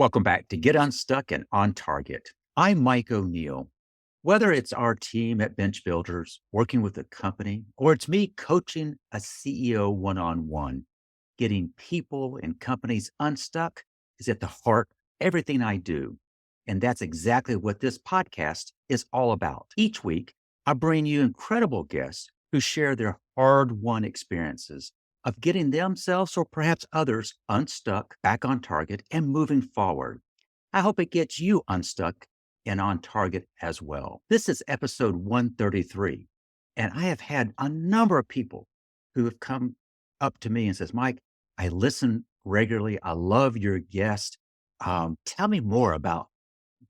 Welcome back to Get Unstuck and On Target. I'm Mike O'Neill. Whether it's our team at Bench Builders working with a company, or it's me coaching a CEO one-on-one, getting people and companies unstuck is at the heart of everything I do. And that's exactly what this podcast is all about. Each week, I bring you incredible guests who share their hard-won experiences of getting themselves or perhaps others unstuck, back on target, and moving forward. I hope it gets you unstuck and on target as well. This is episode 133, and I have had a number of people who have come up to me and says, Mike, I listen regularly. I love your guest. Tell me more about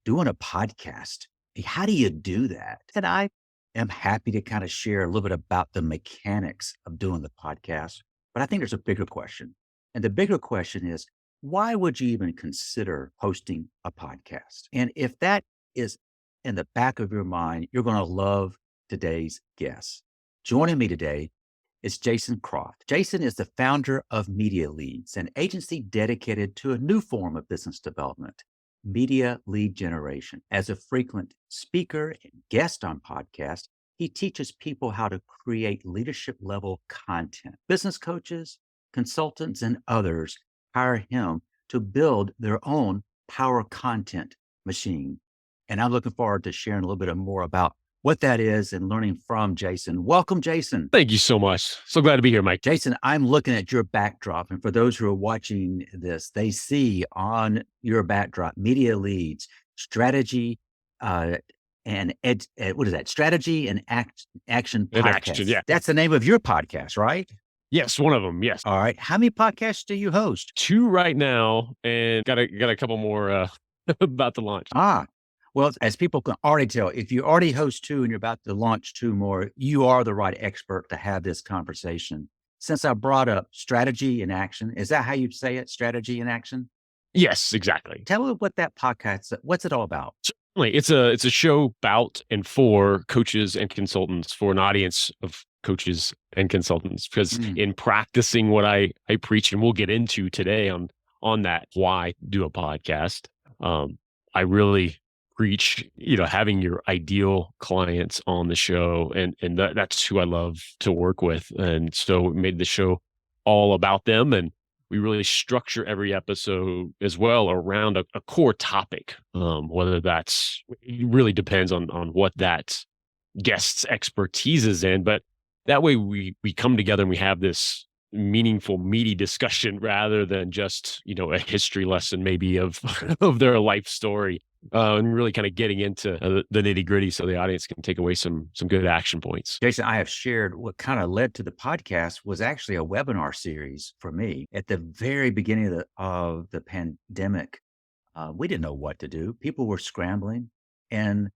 doing a podcast. How do you do that? And I am happy to kind of share a little bit about the mechanics of doing the podcast. But I think there's a bigger question. And the bigger question is, why would you even consider hosting a podcast? And if that is in the back of your mind, you're going to love today's guest. Joining me today is Jason Croft. Jason is the founder of Media Leads, an agency dedicated to a new form of business development, media lead generation. As a frequent speaker and guest on podcasts, he teaches people how to create leadership level content. Business coaches, consultants, and others hire him to build their own power content machine. And I'm looking forward to sharing a little bit more about what that is and learning from Jason. Welcome, Jason. Thank you so much. So glad to be here, Mike. Jason, I'm looking at your backdrop. And for those who are watching this, they see on your backdrop, Media Leads, strategy, what is that? Strategy and Action Podcast. Action, yeah. That's the name of your podcast, right? Yes, one of them. Yes. All right. How many podcasts do you host? 2 right now, and got a couple more about to launch. Well, as people can already tell, if you already host 2 and you're about to launch 2 more, you are the right expert to have this conversation. Since I brought up strategy and action, is that how you say it? Strategy and action? Yes, exactly. Tell me what that podcast, what's it all about? It's a show about and for coaches and consultants, for an audience of coaches and consultants, because in practicing what I preach, and we'll get into today on that, why do a podcast, I really preach, having your ideal clients on the show, and that's who I love to work with. And so we made the show all about them, and we really structure every episode as well around a core topic, whether it really depends on what that guest's expertise is in. But that way we come together and we have this meaningful, meaty discussion rather than just, a history lesson maybe of their life story, and really kind of getting into the nitty gritty so the audience can take away some good action points. Jason, I have shared what kind of led to the podcast was actually a webinar series for me at the very beginning of the pandemic. We didn't know what to do. People were scrambling, and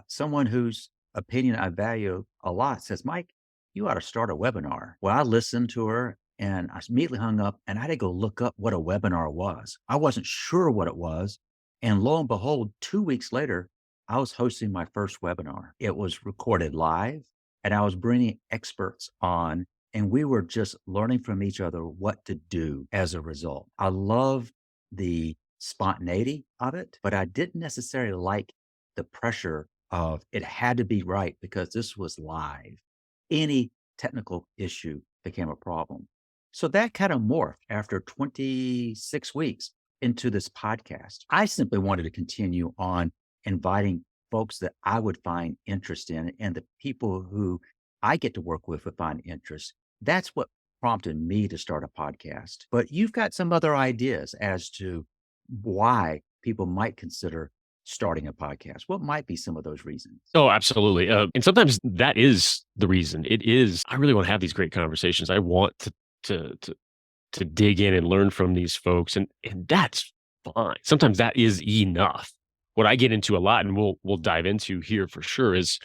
someone whose opinion I value a lot says, Mike, you ought to start a webinar. Well, I listened to her and I immediately hung up, and I had to go look up what a webinar was. I wasn't sure what it was. And lo and behold, 2 weeks later, I was hosting my first webinar. It was recorded live, and I was bringing experts on, and we were just learning from each other what to do as a result. I love the spontaneity of it, but I didn't necessarily like the pressure of it had to be right because this was live. Any technical issue became a problem. So that kind of morphed after 26 weeks into this podcast. I simply wanted to continue on inviting folks that I would find interest in, and the people who I get to work with would find interest. That's what prompted me to start a podcast. But you've got some other ideas as to why people might consider starting a podcast. What might be some of those reasons? Oh, absolutely. And sometimes that is the reason. It is, I really want to have these great conversations. I want to dig in and learn from these folks. And that's fine. Sometimes that is enough. What I get into a lot, and we'll dive into here for sure, is,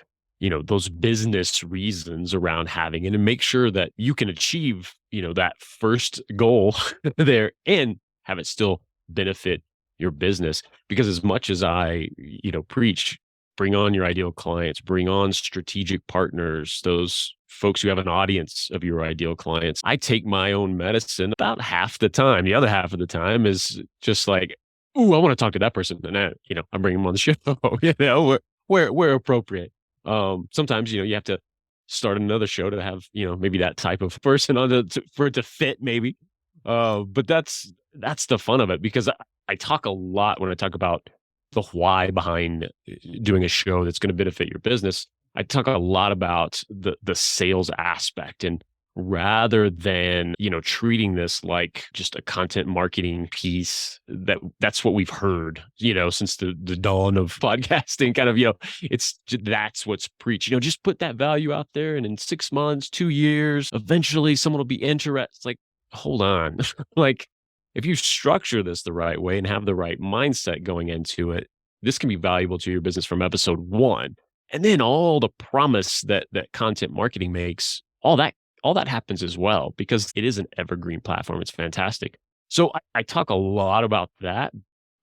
those business reasons around having it, and make sure that you can achieve, that first goal there and have it still benefit your business. Because as much as I, preach, bring on your ideal clients, bring on strategic partners, those folks who have an audience of your ideal clients, I take my own medicine about half the time. The other half of the time is just like, ooh, I want to talk to that person, and I bring them on the show, where appropriate. Sometimes, you have to start another show to have, maybe that type of person for it to fit maybe. But that's the fun of it because I talk a lot when I talk about the why behind doing a show that's going to benefit your business. I talk a lot about the sales aspect, and rather than, treating this like just a content marketing piece, that's what we've heard, since the dawn of podcasting kind of, that's what's preached, just put that value out there. And in 6 months, 2 years, eventually someone will be interested. It's like, hold on. Like, if you structure this the right way and have the right mindset going into it, this can be valuable to your business from episode one. And then all the promise that content marketing makes, all that happens as well because it is an evergreen platform. It's fantastic. So I talk a lot about that,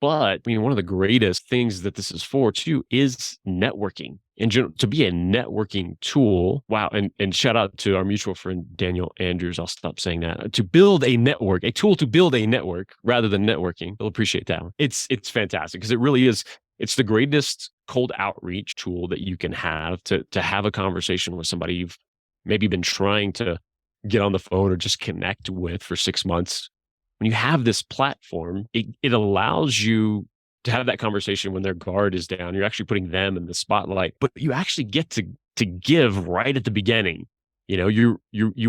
but I mean, one of the greatest things that this is for too is networking. In general, to be a networking tool. Wow. And shout out to our mutual friend, Daniel Andrews. I'll stop saying that. To build a network, a tool to build a network rather than networking. You'll appreciate that one. It's fantastic because it really is. It's the greatest cold outreach tool that you can have to have a conversation with somebody you've maybe been trying to get on the phone or just connect with for 6 months. When you have this platform, it allows you to have that conversation when their guard is down. You're actually putting them in the spotlight, but you actually get to give right at the beginning. You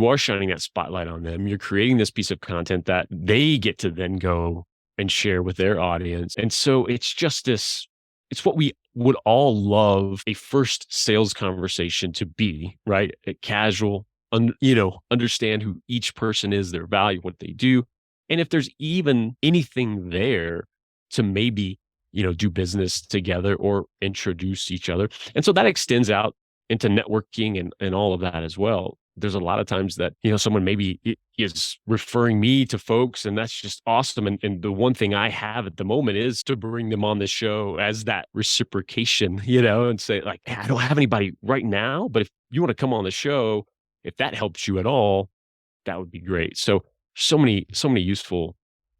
are shining that spotlight on them. You're creating this piece of content that they get to then go and share with their audience. And so it's just this, it's what we would all love a first sales conversation to be, right? A casual, understand who each person is, their value, what they do. And if there's even anything there to maybe, do business together or introduce each other. And so that extends out into networking and all of that as well. There's a lot of times that, someone maybe is referring me to folks, and that's just awesome. And the one thing I have at the moment is to bring them on the show as that reciprocation, and say like, hey, I don't have anybody right now, but if you want to come on the show, if that helps you at all, that would be great. So many useful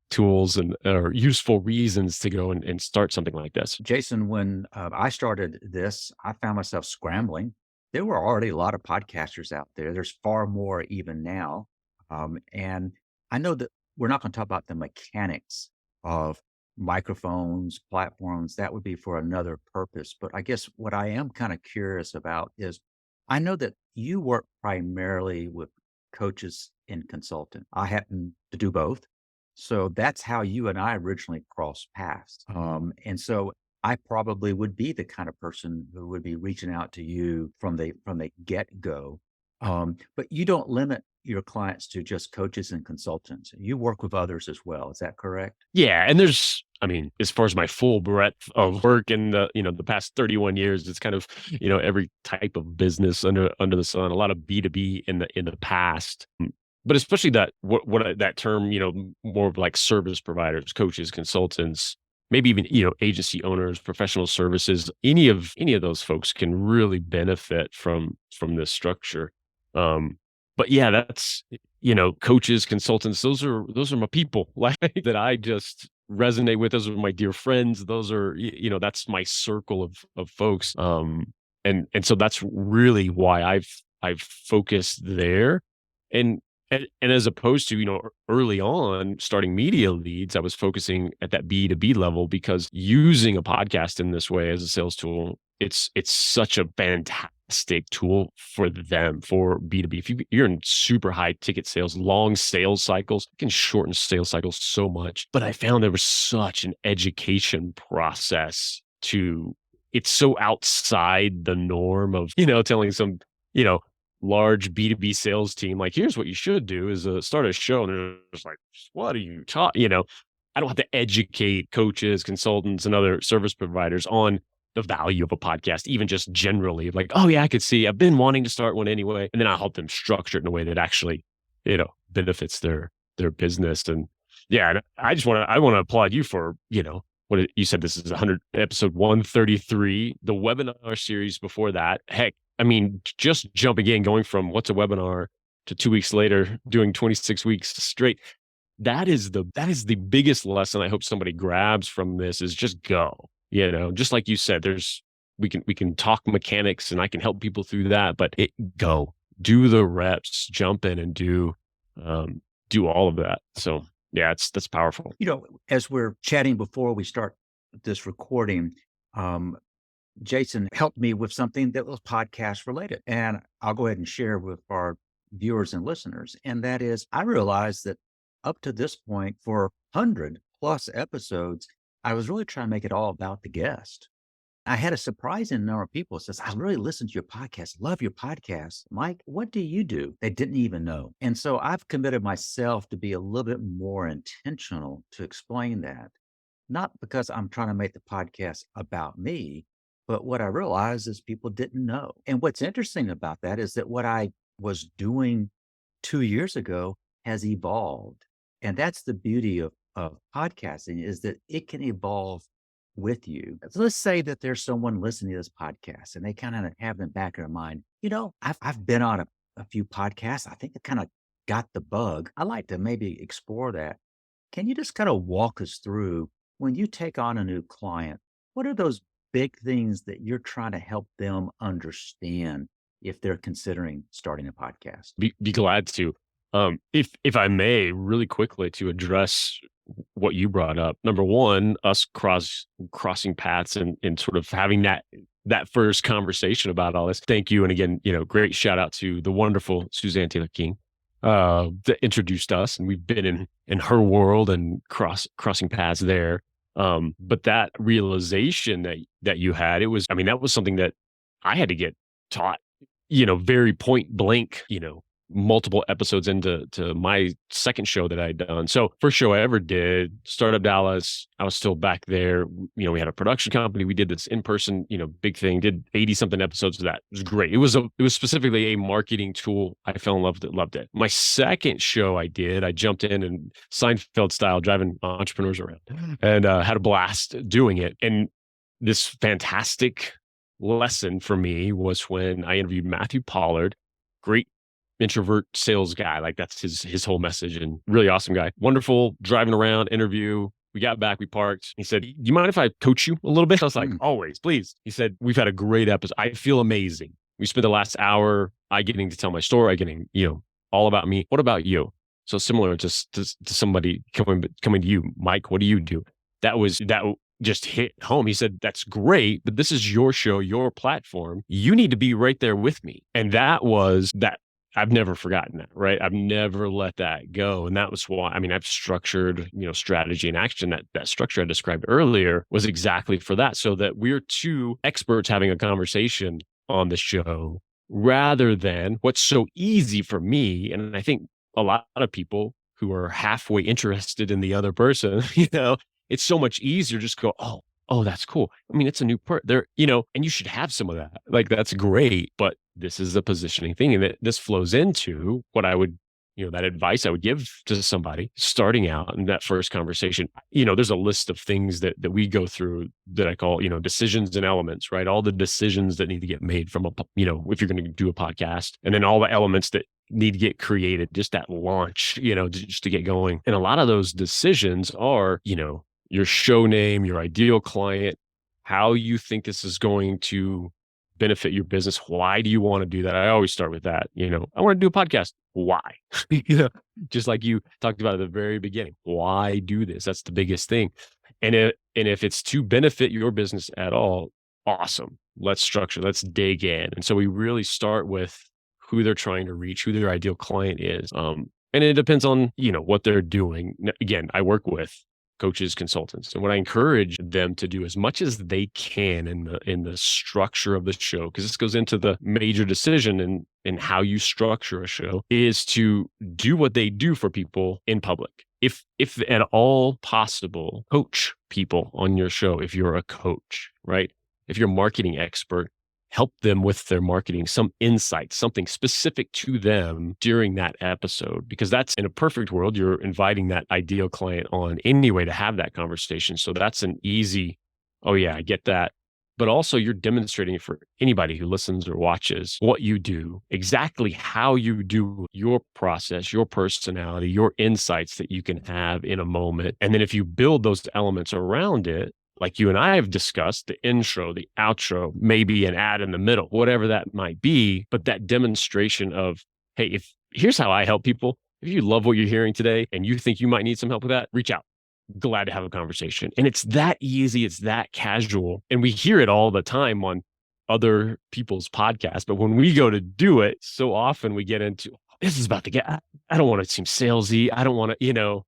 tools and or useful reasons to go and start something like this. Jason, when I started this, I found myself scrambling. There were already a lot of podcasters out there. There's far more even now. And I know that we're not going to talk about the mechanics of microphones, platforms. That would be for another purpose. But I guess what I am kind of curious about is I know that you work primarily with coaches and consultants. I happen to do both. So that's how you and I originally crossed paths. And so I probably would be the kind of person who would be reaching out to you from the get go. But you don't limit your clients to just coaches and consultants. You work with others as well. Is that correct? Yeah, and as far as my full breadth of work in the past 31 years, it's kind of, every type of business under the sun, a lot of B2B in the past. But especially that term, more of like service providers, coaches, consultants, maybe even, agency owners, professional services, any of those folks can really benefit from this structure. But yeah, that's, coaches, consultants, those are my people like that I just resonate with. Those are my dear friends. Those are, that's my circle of folks. And so that's really why I've focused there. And as opposed to, early on starting media leads, I was focusing at that B2B level because using a podcast in this way as a sales tool, it's such a fantastic tool for them for B2B. If you're in super high ticket sales, long sales cycles, it can shorten sales cycles so much. But I found there was such an education process to it's so outside the norm of, telling some, large B2B sales team, like, here's what you should do is start a show. And they're just like, what are you talking? I don't have to educate coaches, consultants, and other service providers on the value of a podcast, even just generally like, oh yeah, I could see I've been wanting to start one anyway. And then I'll help them structure it in a way that actually, benefits their business. And yeah, and I want to applaud you for, you said this is episode 133, the webinar series before that. Heck, I mean, just jumping in, going from what's a webinar to 2 weeks later, doing 26 weeks straight. that is the biggest lesson I hope somebody grabs from this is just go. Just like you said, we can talk mechanics and I can help people through that, but go. Do the reps, jump in and do all of that. So yeah, that's powerful. As we're chatting before we start this recording, um, Jason helped me with something that was podcast related. And I'll go ahead and share with our viewers and listeners. And that is, I realized that up to this point, for 100 plus episodes, I was really trying to make it all about the guest. I had a surprising number of people says, I really listen to your podcast, love your podcast. Mike, what do you do? They didn't even know. And so I've committed myself to be a little bit more intentional to explain that, not because I'm trying to make the podcast about me, but what I realized is people didn't know. And what's interesting about that is that what I was doing 2 years ago has evolved. And that's the beauty of podcasting is that it can evolve with you. So let's say that there's someone listening to this podcast and they kind of have in the back of their mind, I've been on a few podcasts. I think I kind of got the bug. I like to maybe explore that. Can you just kind of walk us through when you take on a new client? What are those big things that you're trying to help them understand if they're considering starting a podcast? Be glad to. If I may, really quickly to address what you brought up. Number one, us crossing paths and sort of having that first conversation about all this. Thank you, and again, great shout out to the wonderful Suzanne Taylor King that introduced us, and we've been in her world and crossing paths there. But that realization that you had, that was something that I had to get taught, very point blank, multiple episodes into my second show that I'd done. So first show I ever did, Startup Dallas, I was still back there. We had a production company. We did this in person, big thing, did 80 something episodes of that. It was great. It was specifically a marketing tool. I fell in love with it, loved it. My second show I jumped in and Seinfeld style driving entrepreneurs around and had a blast doing it. And this fantastic lesson for me was when I interviewed Matthew Pollard, great introvert sales guy. Like that's his whole message and really awesome guy. Wonderful driving around interview. We got back, we parked. He said, do you mind if I coach you a little bit? I was like, always, please. He said, we've had a great episode. I feel amazing. We spent the last hour, I getting to tell my story, I getting, all about me. What about you? So similar to somebody coming to you, Mike, what do you do? That just hit home. He said, that's great, but this is your show, your platform. You need to be right there with me. And that was that. I've never forgotten that, right? I've never let that go. And that was why, I've structured, strategy and action. That structure I described earlier was exactly for that. So that we're two experts having a conversation on the show rather than what's so easy for me. And I think a lot of people who are halfway interested in the other person, it's so much easier just go, oh, that's cool. It's a new there, and you should have some of that. Like, that's great. But this is a positioning thing. And this flows into what I would, that advice I would give to somebody starting out in that first conversation. There's a list of things that we go through that I call, decisions and elements, right? All the decisions that need to get made from if you're going to do a podcast, and then all the elements that need to get created, just that launch, just to get going. And a lot of those decisions are, your show name, your ideal client, how you think this is going to benefit your business. Why do you want to do that? I always start with that. I want to do a podcast. Why? Just like you talked about at the very beginning. Why do this? That's the biggest thing. And if it's to benefit your business at all, awesome. Let's structure. Let's dig in. And so we really start with who they're trying to reach, who their ideal client is. And it depends on what they're doing. Again, I work with coaches, consultants. And what I encourage them to do as much as they can in the structure of the show, because this goes into the major decision in how you structure a show, is to do what they do for people in public. If at all possible, coach people on your show. If you're a coach, right? If you're a marketing expert, help them with their marketing, some insight, something specific to them during that episode, because that's, in a perfect world, you're inviting that ideal client on anyway to have that conversation. So that's an easy, oh yeah, I get that. but also you're demonstrating for anybody who listens or watches what you do, exactly how you do your process, your personality, your insights that you can have in a moment. And then if you build those elements around it, like you and I have discussed, the intro, the outro, maybe an ad in the middle, whatever that might be, but that demonstration of, hey, if here's how I help people. If you love what you're hearing today and you think you might need some help with that, reach out. Glad to have a conversation. And it's that easy, it's that casual. And we hear it all the time on other people's podcasts. But when we go to do it, so often we get into, this is about to get, I don't want to seem salesy. I don't want to,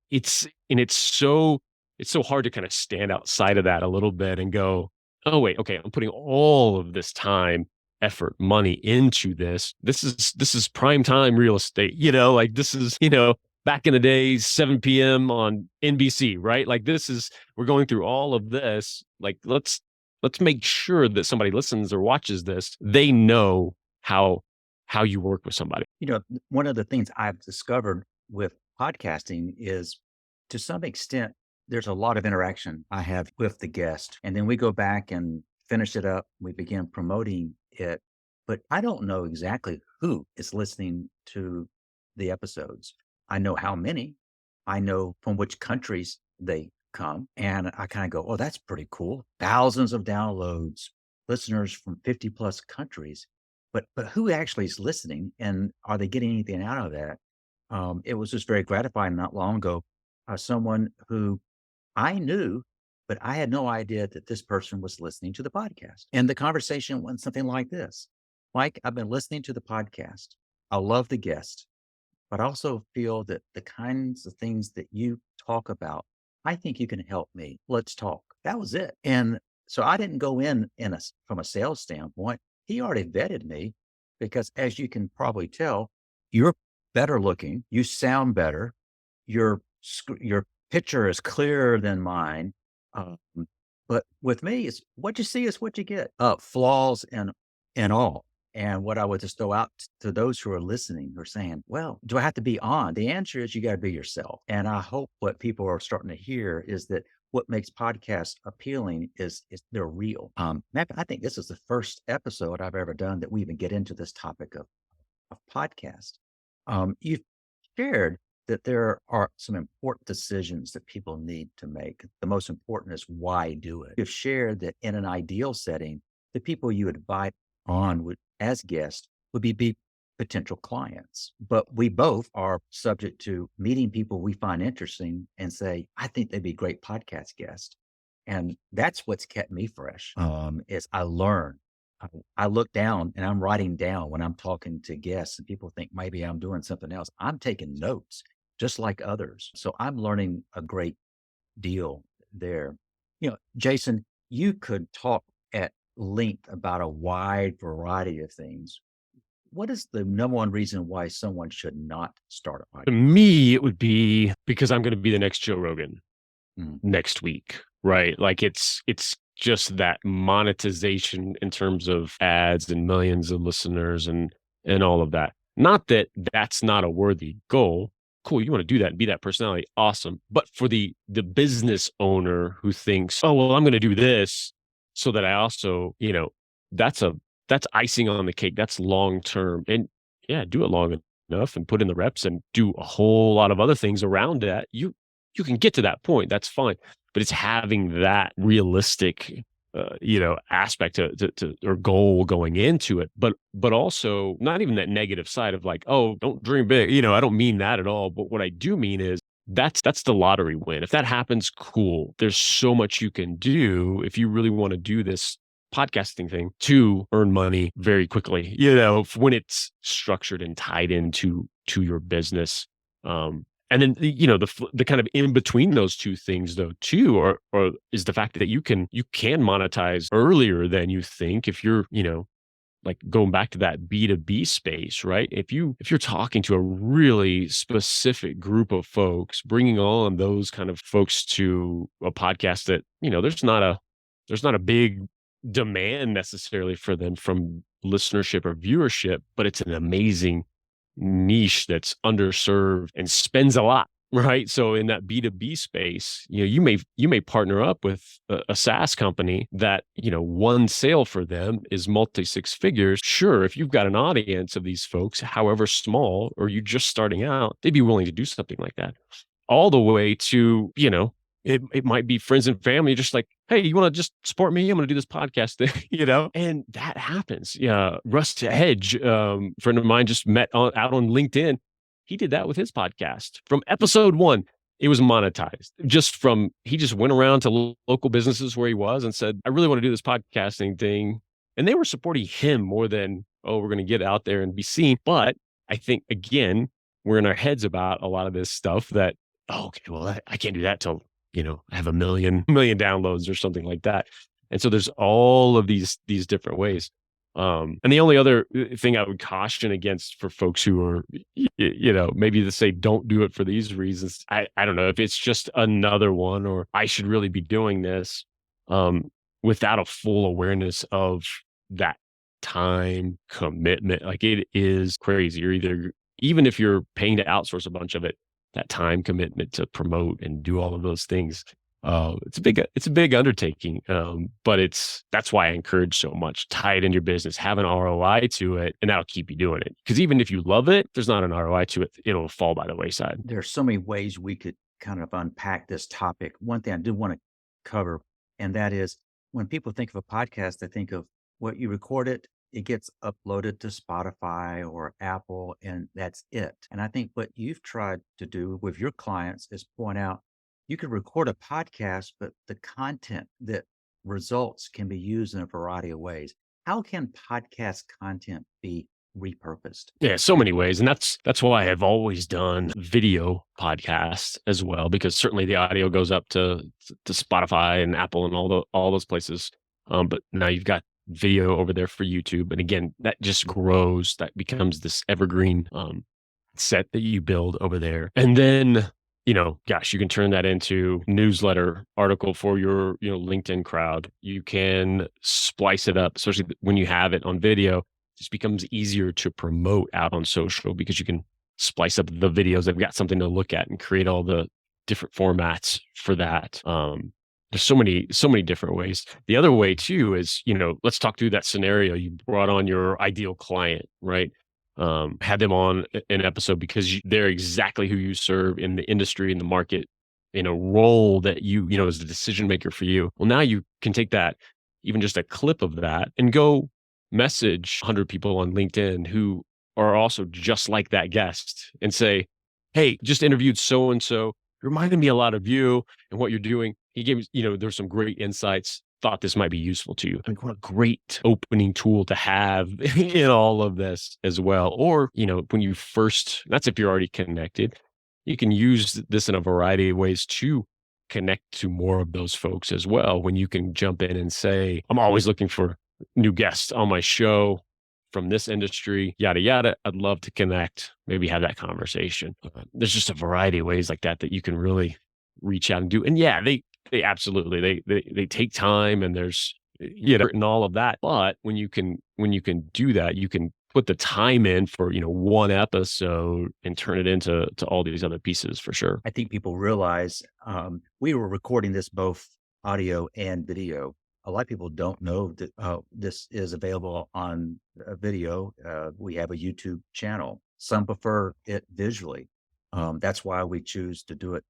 it's so hard to kind of stand outside of that a little bit and go, oh, wait, okay, I'm putting all of this time, effort, money into this. This is prime time real estate, like this is, back in the days, 7 p.m. on NBC, right? Like we're going through all of this. Like, let's make sure that somebody listens or watches this. They know how you work with somebody. One of the things I've discovered with podcasting is, to some extent, there's a lot of interaction I have with the guest. And then we go back and finish it up. We begin promoting it. But I don't know exactly who is listening to the episodes. I know how many. I know from which countries they come. And I kind of go, oh, that's pretty cool. Thousands of downloads, listeners from 50 plus countries. But who actually is listening, and are they getting anything out of that? It was just very gratifying not long ago. Someone who I knew, but I had no idea that this person was listening to the podcast. And the conversation went something like this: Mike, I've been listening to the podcast. I love the guest, but I also feel that the kinds of things that you talk about, I think you can help me. Let's talk. That was it. And so I didn't go from a sales standpoint. He already vetted me, because, as you can probably tell, you're better looking, you sound better, your picture is clearer than mine. Um, but with me, it's what you see is what you get. Flaws and all. And what I would just throw out to those who are listening, who are saying, well, do I have to be on? The answer is, you got to be yourself. And I hope what people are starting to hear is that what makes podcasts appealing is they're real. Matt, I think this is the first episode I've ever done that we even get into this topic of podcast. You've shared that there are some important decisions that people need to make. The most important is, why do it? You've shared that in an ideal setting, the people you invite on as guests would be potential clients. But we both are subject to meeting people we find interesting and say, I think they'd be great podcast guests. And that's what's kept me fresh, is I learn. I look down and I'm writing down when I'm talking to guests, and people think maybe I'm doing something else. I'm taking notes just like others. So I'm learning a great deal there. Jason, you could talk at length about a wide variety of things. What is the number one reason why someone should not start a To podcast? me, it would be because I'm going to be the next Joe Rogan Mm. next week, right? Like it's just that monetization in terms of ads and millions of listeners and all of that. Not that that's not a worthy goal. Cool, you want to do that and be that personality, awesome. But for the business owner who thinks, oh well, I'm going to do this so that I also, that's icing on the cake. That's long term, and yeah, do it long enough and put in the reps and do a whole lot of other things around that. You can get to that point. That's fine. But it's having that realistic, aspect to or goal going into it. But also not even that negative side of like, oh, don't dream big. I don't mean that at all. But what I do mean is that's the lottery win. If that happens, cool. There's so much you can do if you really want to do this podcasting thing to earn money very quickly, when it's structured and tied into your business. And then the kind of in between those two things though too, or is the fact that you can monetize earlier than you think if you're like going back to that B2B space, right? If you're talking to a really specific group of folks, bringing on those kind of folks to a podcast that there's not a big demand necessarily for them from listenership or viewership, but it's an amazing niche that's underserved and spends a lot, Right. So in that B2B space, you may partner up with a SaaS company that, one sale for them is multi six figures. Sure, if you've got an audience of these folks, however small, or you just starting out, they'd be willing to do something like that. All the way to, it might be friends and family, just like, hey, you want to just support me? I'm going to do this podcast thing, and that happens. Yeah. Russ Hedge, friend of mine, just met out on LinkedIn. He did that with his podcast from episode one. It was monetized he just went around to local businesses where he was and said, I really want to do this podcasting thing. And they were supporting him more than, oh, we're going to get out there and be seen. But I think, again, we're in our heads about a lot of this stuff that, oh, okay, well, I can't do that till, I have a million downloads or something like that. And so there's all of these different ways. And the only other thing I would caution against for folks who are, maybe to say don't do it for these reasons. I don't know if it's just another one, or I should really be doing this, without a full awareness of that time commitment. Like, it is crazy. You're either, even if you're paying to outsource a bunch of it, that time commitment to promote and do all of those things, it's a big undertaking. But that's why I encourage so much, tie it in your business, have an ROI to it, and that'll keep you doing it. Because even if you love it, if there's not an ROI to it, it'll fall by the wayside. There's so many ways we could kind of unpack this topic. One thing I do want to cover, and that is, when people think of a podcast, they think of what you record it gets uploaded to Spotify or Apple, and that's it. And I think what you've tried to do with your clients is point out you could record a podcast, but the content that results can be used in a variety of ways. How can podcast content be repurposed? Yeah, so many ways. And that's why I've always done video podcasts as well, because certainly the audio goes up to Spotify and Apple and all those places. But now you've got video over there for YouTube. And again, that just grows. That becomes this evergreen set that you build over there. And then, gosh, you can turn that into newsletter article for your, LinkedIn crowd. You can splice it up, especially when you have it on video. Just becomes easier to promote out on social because you can splice up the videos. They've got something to look at and create all the different formats for that. There's so many different ways. The other way too is, let's talk through that scenario. You brought on your ideal client, right? Had them on an episode because they're exactly who you serve in the industry, in the market, in a role that is the decision maker for you. Well, now you can take that, even just a clip of that, and go message 100 people on LinkedIn who are also just like that guest and say, hey, just interviewed so and so, reminded me a lot of you and what you're doing. He gave me, there's some great insights. Thought this might be useful to you. I mean, what a great opening tool to have in all of this as well. Or, when you first, that's if you're already connected, you can use this in a variety of ways to connect to more of those folks as well. When you can jump in and say, I'm always looking for new guests on my show from this industry, yada, yada. I'd love to connect, maybe have that conversation. There's just a variety of ways like that you can really reach out and do. And yeah, they absolutely, they take time, and there's, and all of that. But when you can do that, you can put the time in for, one episode and turn it into all these other pieces for sure. I think people realize we were recording this both audio and video. A lot of people don't know that this is available on video. We have a YouTube channel. Some prefer it visually. That's why we choose to do it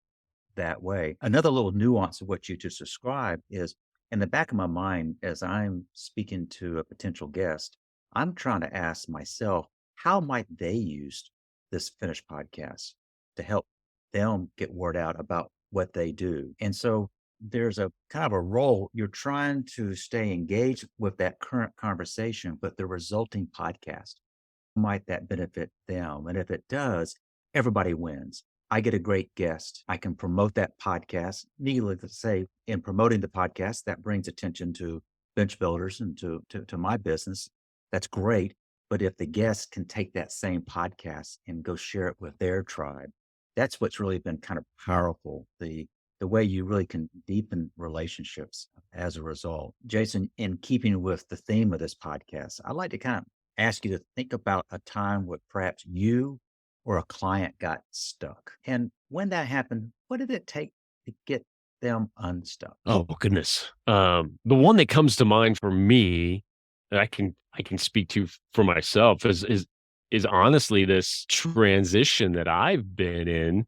that way. Another little nuance of what you just described is, in the back of my mind, as I'm speaking to a potential guest, I'm trying to ask myself, how might they use this finished podcast to help them get word out about what they do? And so there's a kind of a role. You're trying to stay engaged with that current conversation, but the resulting podcast, might that benefit them? And if it does, everybody wins. I get a great guest. I can promote that podcast. Needless to say, in promoting the podcast, that brings attention to bench builders and to my business. That's great. But if the guest can take that same podcast and go share it with their tribe, that's what's really been kind of powerful. The way you really can deepen relationships as a result. Jason, in keeping with the theme of this podcast, I'd like to kind of ask you to think about a time where perhaps you or a client got stuck? And when that happened, what did it take to get them unstuck? Oh, goodness. The one that comes to mind for me that I can speak to for myself is honestly this transition that I've been in.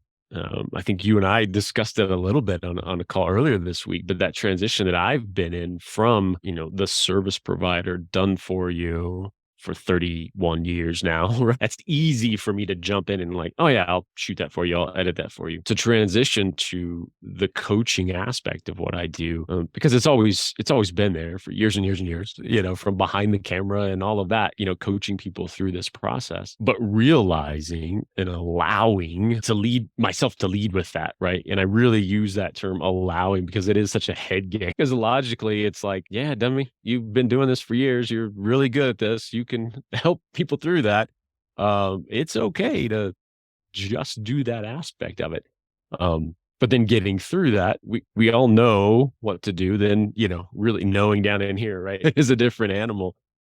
I think you and I discussed it a little bit on a call earlier this week, but that transition that I've been in from, the service provider done for you for 31 years now, right? That's easy for me to jump in and like, oh yeah, I'll shoot that for you. I'll edit that for you. To transition to the coaching aspect of what I do, because it's always been there for years and years and years, from behind the camera and all of that, coaching people through this process, but realizing and allowing to lead myself to lead with that. Right. And I really use that term allowing because it is such a head game because logically it's like, yeah, dummy, you've been doing this for years. You're really good at this. You can help people through that. It's okay to just do that aspect of it. But then getting through that, we all know what to do. Then, really knowing down in here, right, is a different animal.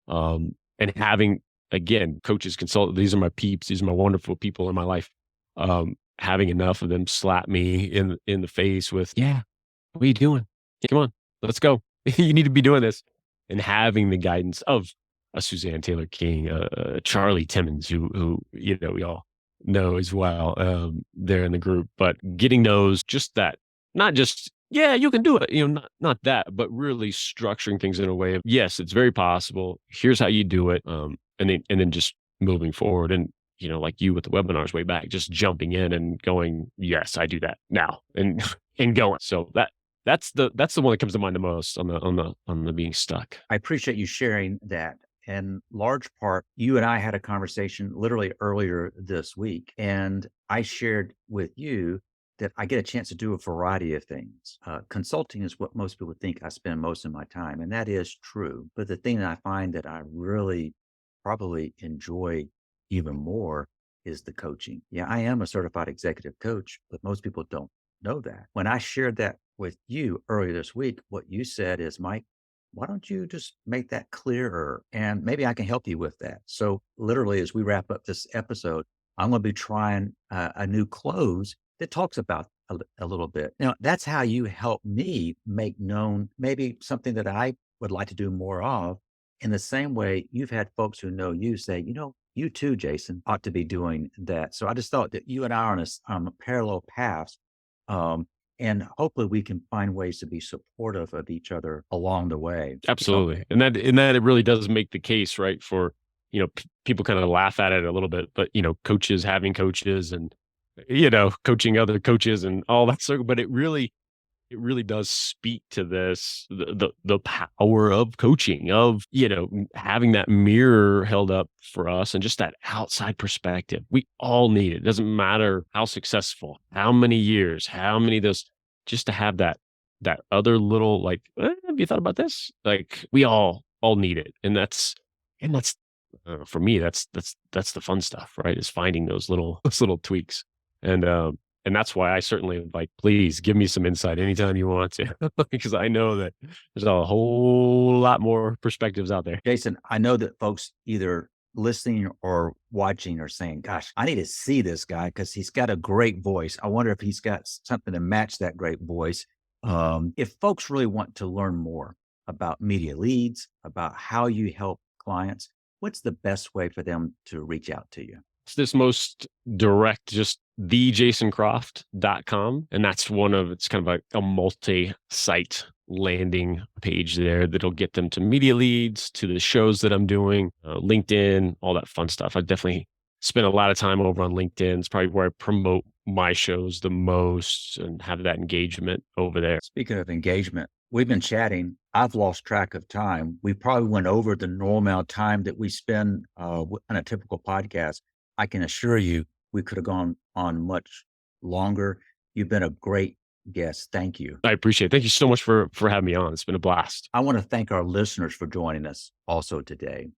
And having again, coaches, consultants, these are my peeps, these are my wonderful people in my life. Having enough of them slap me in the face with, yeah, what are you doing? Come on, let's go. You need to be doing this. And having the guidance of a Suzanne Taylor King, Charlie Timmons, who we all know as well. They're in the group, but getting those, just that, not just yeah, you can do it, not that, but really structuring things in a way of yes, it's very possible. Here's how you do it, and then just moving forward. And like you with the webinars way back, just jumping in and going, yes, I do that now, and and going. So that's the one that comes to mind the most on the being stuck. I appreciate you sharing that. In large part, you and I had a conversation literally earlier this week, and I shared with you that I get a chance to do a variety of things. Consulting is what most people think I spend most of my time, and that is true. But the thing that I find that I really probably enjoy even more is the coaching. Yeah, I am a certified executive coach, but most people don't know that. When I shared that with you earlier this week, what you said is, Mike, why don't you just make that clearer? And maybe I can help you with that. So, literally, as we wrap up this episode, I'm going to be trying a new close that talks about a little bit. Now, that's how you help me make known maybe something that I would like to do more of. In the same way, you've had folks who know you say, you too, Jason, ought to be doing that. So I just thought that you and I are on a parallel paths. Um, and hopefully we can find ways to be supportive of each other along the way. Absolutely. And that it really does make the case, right, for, people kind of laugh at it a little bit, but, coaches having coaches and, coaching other coaches and all that sort of, but it really does speak to this, the power of coaching, of, having that mirror held up for us and just that outside perspective. We all need it. It doesn't matter how successful, how many years, how many of those, just to have that other little like, have you thought about this? Like we all need it. And that's for me, that's the fun stuff, right? Is finding those little those little tweaks. And that's why I certainly like, please give me some insight anytime you want to, because I know that there's a whole lot more perspectives out there. Jason, I know that folks either listening or watching are saying, gosh, I need to see this guy because he's got a great voice. I wonder if he's got something to match that great voice. If folks really want to learn more about media leads, about how you help clients, what's the best way for them to reach out to you? It's this most direct, just thejasoncroft.com. And that's it's kind of a multi-site landing page there that'll get them to media leads, to the shows that I'm doing, LinkedIn, all that fun stuff. I definitely spend a lot of time over on LinkedIn. It's probably where I promote my shows the most and have that engagement over there. Speaking of engagement, we've been chatting. I've lost track of time. We probably went over the normal time that we spend on a typical podcast. I can assure you, we could have gone on much longer. You've been a great guest. Thank you. I appreciate it. Thank you so much for having me on. It's been a blast. I want to thank our listeners for joining us also today.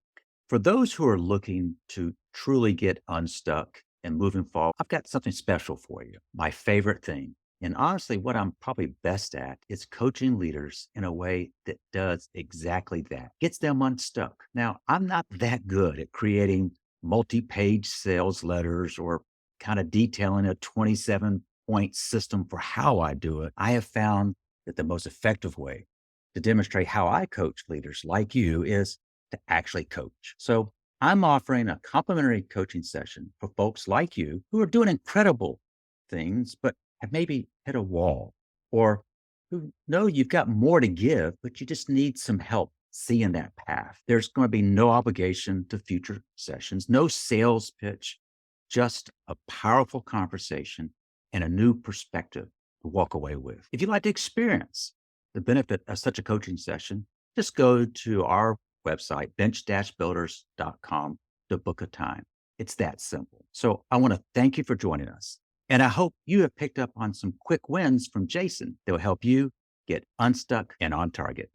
For those who are looking to truly get unstuck and moving forward, I've got something special for you. My favorite thing. And honestly, what I'm probably best at is coaching leaders in a way that does exactly that, gets them unstuck. Now, I'm not that good at creating multi-page sales letters or kind of detailing a 27-point system for how I do it, I have found that the most effective way to demonstrate how I coach leaders like you is to actually coach. So I'm offering a complimentary coaching session for folks like you who are doing incredible things, but have maybe hit a wall, or who know you've got more to give, but you just need some help seeing that path. There's going to be no obligation to future sessions, no sales pitch, just a powerful conversation and a new perspective to walk away with. If you'd like to experience the benefit of such a coaching session, just go to our website, bench-builders.com, to book a time. It's that simple. So I want to thank you for joining us. And I hope you have picked up on some quick wins from Jason that will help you get unstuck and on target.